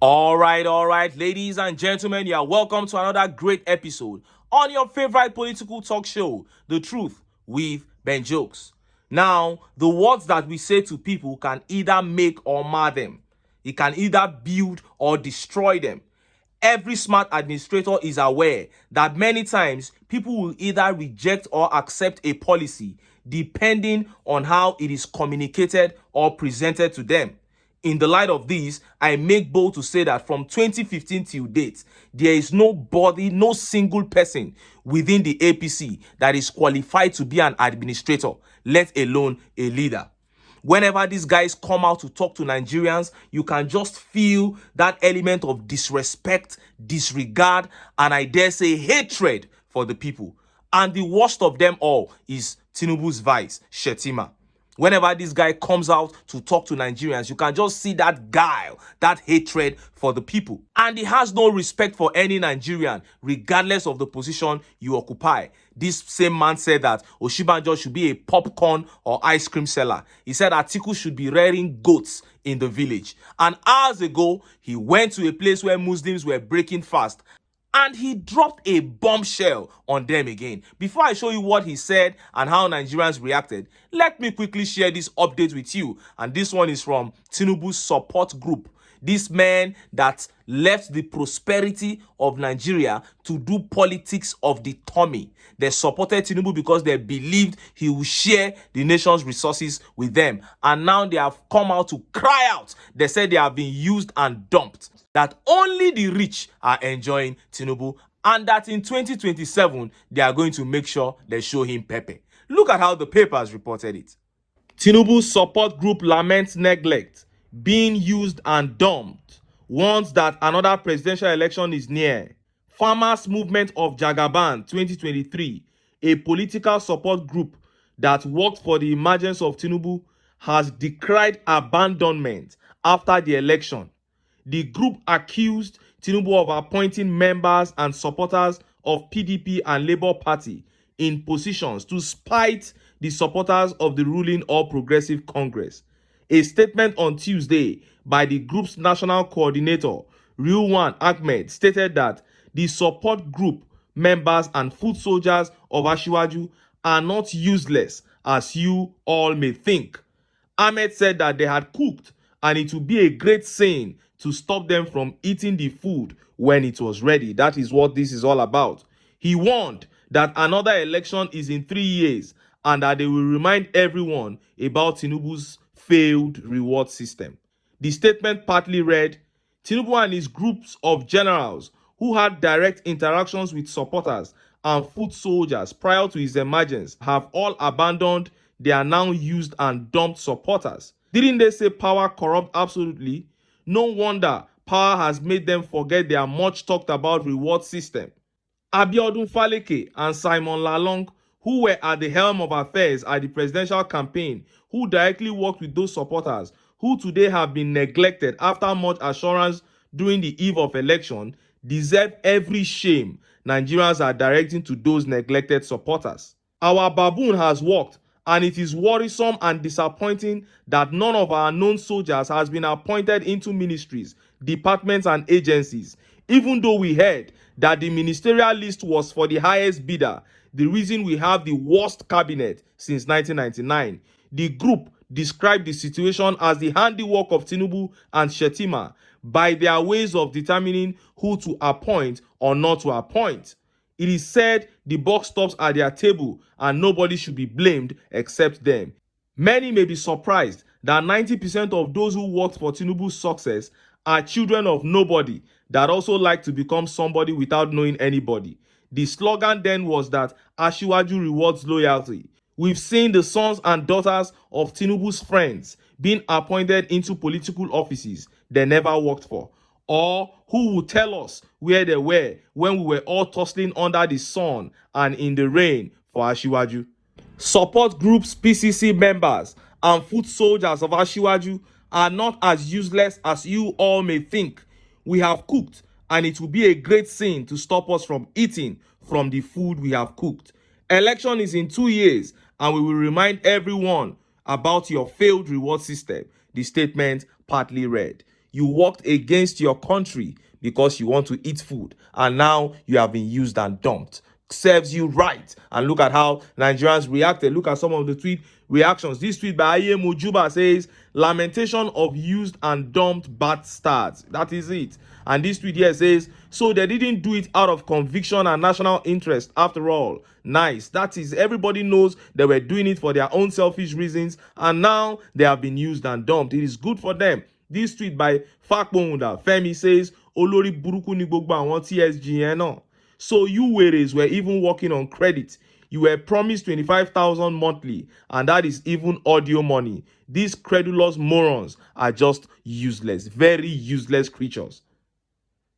All right, ladies and gentlemen, you are welcome to another great episode on your favorite political talk show, The Truth with Ben Jokes. Now, the words that we say to people can either make or mar them. It can either build or destroy them. Every smart administrator is aware that many times people will either reject or accept a policy depending on how it is communicated or presented to them. In the light of this, I make bold to say that from 2015 till date, there is nobody, no single person within the APC that is qualified to be an administrator, let alone a leader. Whenever these guys come out to talk to Nigerians, you can just feel that element of disrespect, disregard, and I dare say hatred for the people. And the worst of them all is Tinubu's vice, Shettima. Whenever this guy comes out to talk to Nigerians, you can just see that guile, that hatred for the people. And he has no respect for any Nigerian, regardless of the position you occupy. This same man said that Oshibanjo should be a popcorn or ice cream seller. He said Atiku should be rearing goats in the village. And hours ago, he went to a place where Muslims were breaking fast. And he dropped a bombshell on them again. Before I show you what he said and how Nigerians reacted, let me quickly share this update with you. And this one is from Tinubu's support group. This man that left the prosperity of Nigeria to do politics of the tummy. They supported Tinubu because they believed he would share the nation's resources with them. And now they have come out to cry out. They said they have been used and dumped. That only the rich are enjoying Tinubu, and that in 2027, they are going to make sure they show him Pepe. Look at how the papers reported it. Tinubu's support group laments neglect, being used and dumped, warns that another presidential election is near. Farmers Movement of Jagaban 2023, a political support group that worked for the emergence of Tinubu, has decried abandonment after the election. The group accused Tinubu of appointing members and supporters of PDP and Labour Party in positions to spite the supporters of the ruling All Progressive Congress. A statement on Tuesday by the group's national coordinator, Rilwan Ahmed, stated that the support group members and foot soldiers of Asiwaju are not useless as you all may think. Ahmed said that they had cooked and it would be a great sin to stop them from eating the food when it was ready. That is what this is all about. He warned that another election is in 3 years and that they will remind everyone about Tinubu's failed reward system. The statement partly read, Tinubu and his groups of generals who had direct interactions with supporters and foot soldiers prior to his emergence have all abandoned their now used and dumped supporters. Didn't they say power corrupt absolutely? No wonder power has made them forget their much talked about reward system. Abiodun Faleke and Simon Lalong, who were at the helm of affairs at the presidential campaign, who directly worked with those supporters, who today have been neglected after much assurance during the eve of election, deserve every shame Nigerians are directing to those neglected supporters. Our baboon has worked, and it is worrisome and disappointing that none of our known soldiers has been appointed into ministries, departments, and agencies. Even though we heard that the ministerial list was for the highest bidder, the reason we have the worst cabinet since 1999. The group described the situation as the handiwork of Tinubu and Shettima by their ways of determining who to appoint or not to appoint. It is said the buck stops at their table and nobody should be blamed except them. Many may be surprised that 90% of those who worked for Tinubu's success are children of nobody that also like to become somebody without knowing anybody. The slogan then was that Asiwaju rewards loyalty. We've seen the sons and daughters of Tinubu's friends being appointed into political offices they never worked for. Or who will tell us where they were when we were all tussling under the sun and in the rain for Asiwaju. Support groups, PCC members, and foot soldiers of Asiwaju are not as useless as you all may think. We have cooked, and it will be a great sin to stop us from eating from the food we have cooked. Election is in 2 years, and we will remind everyone about your failed reward system, the statement partly read. You worked against your country because you want to eat food, and now you have been used and dumped. Serves you right. And look at how Nigerians reacted. Look at some of the tweet reactions. This tweet by Aye Mujuba says, lamentation of used and dumped bastards. That is it. And this tweet here says, so they didn't do it out of conviction and national interest after all. Nice. That is, everybody knows they were doing it for their own selfish reasons, and now they have been used and dumped. It is good for them. This tweet by Fakbonda Femi says, Olori Buruku ni gbogbo àwọn TSG yẹn náà. So you weres were even working on credit. You were promised 25,000 monthly, and that is even audio money. These credulous morons are just useless, very useless creatures.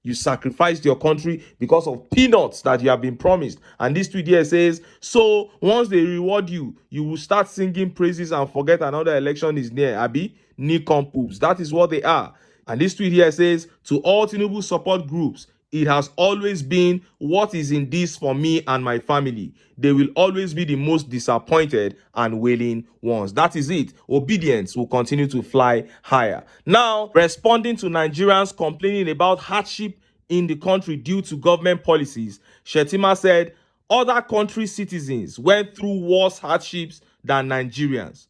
You sacrificed your country because of peanuts that you have been promised. And this tweet here says, so once they reward you, you will start singing praises and forget another election is near. Abi, poops. That is what they are. And this tweet here says, to all Tinubu support groups, it has always been what is in this for me and my family. They will always be the most disappointed and wailing ones. That is it. Obedience will continue to fly higher. Now, responding to Nigerians complaining about hardship in the country due to government policies, Shettima said other country citizens went through worse hardships than Nigerians.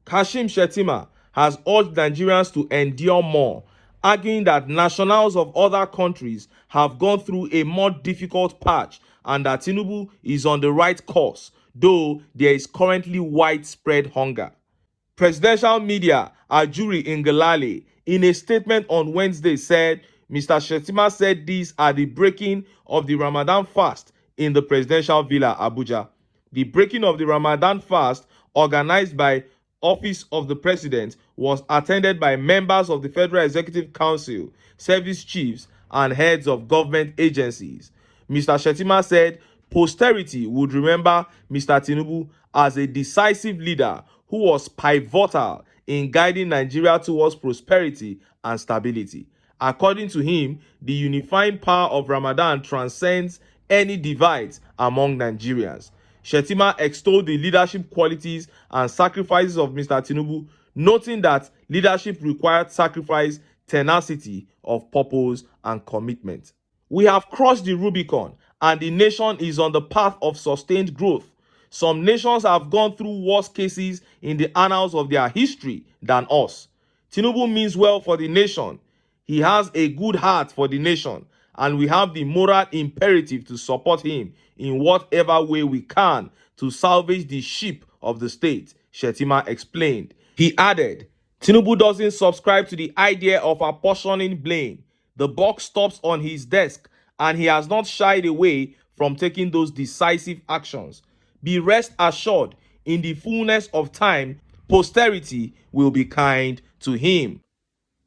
Kashim Shettima has urged Nigerians to endure more, arguing that nationals of other countries have gone through a more difficult patch and that Tinubu is on the right course, though there is currently widespread hunger. Presidential media Ajuri Ngelale, in a statement on Wednesday, said Mr. Shettima said these are the breaking of the Ramadan fast in the presidential villa, Abuja. The breaking of the Ramadan fast, organized by Office of the President, was attended by members of the Federal Executive Council, service chiefs, and heads of government agencies. Mr. Shettima said posterity would remember Mr. Tinubu as a decisive leader who was pivotal in guiding Nigeria towards prosperity and stability. According to him, the unifying power of Ramadan transcends any divides among Nigerians. Shettima extolled the leadership qualities and sacrifices of Mr. Tinubu, noting that leadership required sacrifice, tenacity of purpose, and commitment. We have crossed the Rubicon, and the nation is on the path of sustained growth. Some nations have gone through worse cases in the annals of their history than us. Tinubu means well for the nation. He has a good heart for the nation, and we have the moral imperative to support him in whatever way we can to salvage the ship of the state, Shettima explained. He added, Tinubu doesn't subscribe to the idea of apportioning blame. The buck stops on his desk, and he has not shied away from taking those decisive actions. Be rest assured, in the fullness of time, posterity will be kind to him.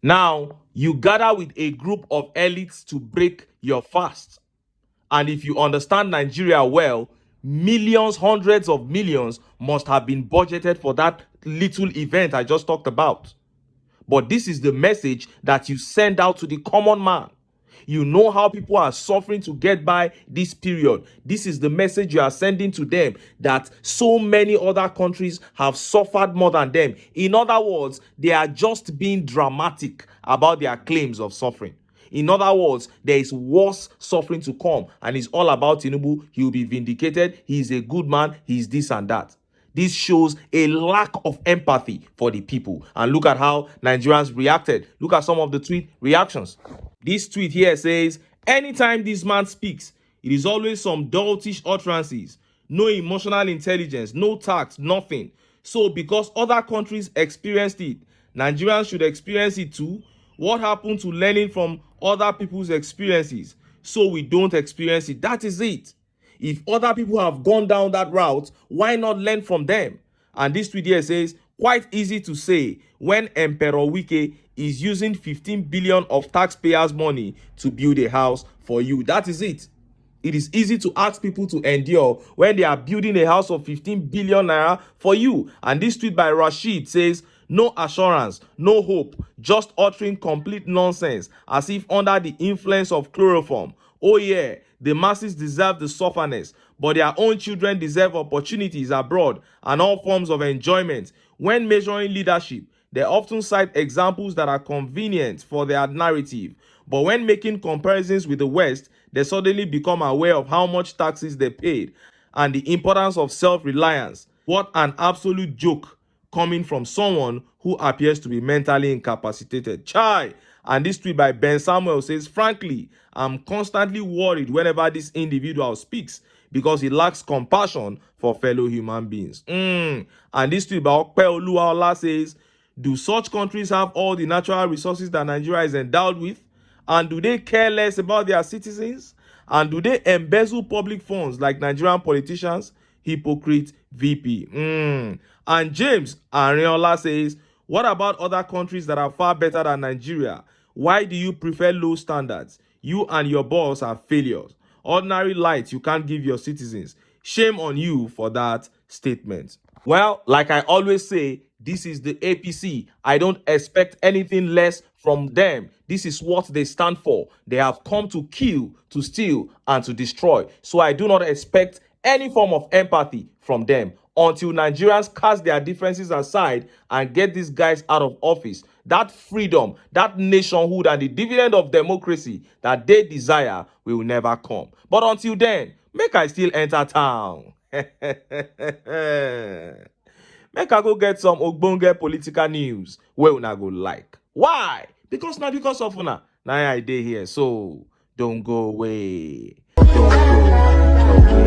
Now, you gather with a group of elites to break your fast. And if you understand Nigeria well, millions, hundreds of millions must have been budgeted for that little event I just talked about. But this is the message that you send out to the common man. You know how people are suffering to get by this period. This is the message you are sending to them, that so many other countries have suffered more than them. In other words, they are just being dramatic about their claims of suffering. In other words, there is worse suffering to come, and it's all about Tinubu. He will be vindicated. He is a good man. He is this and that. This shows a lack of empathy for the people. And look at how Nigerians reacted. Look at some of the tweet reactions. This tweet here says, anytime this man speaks, it is always some doltish utterances. No emotional intelligence, no tact, nothing. So because other countries experienced it, Nigerians should experience it too. What happened to learning from other people's experiences so we don't experience it? That is it. If other people have gone down that route, why not learn from them? And this tweet here says, quite easy to say when Emperor Wike is using 15 billion of taxpayers' money to build a house for you. That is it. It is easy to ask people to endure when they are building a house of 15 billion naira for you. And this tweet by Rashid says, no assurance, no hope, just uttering complete nonsense as if under the influence of chloroform. Oh yeah, the masses deserve the sufferness, but their own children deserve opportunities abroad and all forms of enjoyment. When measuring leadership, They often cite examples that are convenient for their narrative, but when making comparisons with the West, they suddenly become aware of how much taxes they paid and the importance of self-reliance. What an absolute joke coming from someone who appears to be mentally incapacitated. Chai! And this tweet by Ben Samuel says, frankly, I'm constantly worried whenever this individual speaks because he lacks compassion for fellow human beings. And this tweet by Okpe Oluwaola says, do such countries have all the natural resources that Nigeria is endowed with? And do they care less about their citizens? And do they embezzle public funds like Nigerian politicians? Hypocrite VP. And James Ariola says, what about other countries that are far better than Nigeria? Why do you prefer low standards? You and your boss are failures. Ordinary light you can't give your citizens. Shame on you for that statement. Well, like I always say, this is the APC. I don't expect anything less from them. This is what they stand for. They have come to kill, to steal, and to destroy. So I do not expect any form of empathy from them until Nigerians cast their differences aside and get these guys out of office. That freedom, that nationhood, and the dividend of democracy that they desire will never come. But until then, make I still enter town. Make I go get some ogbonge political news wey una go like. Why? Because not because of una. Now I dey here, so don't go away. Don't go away.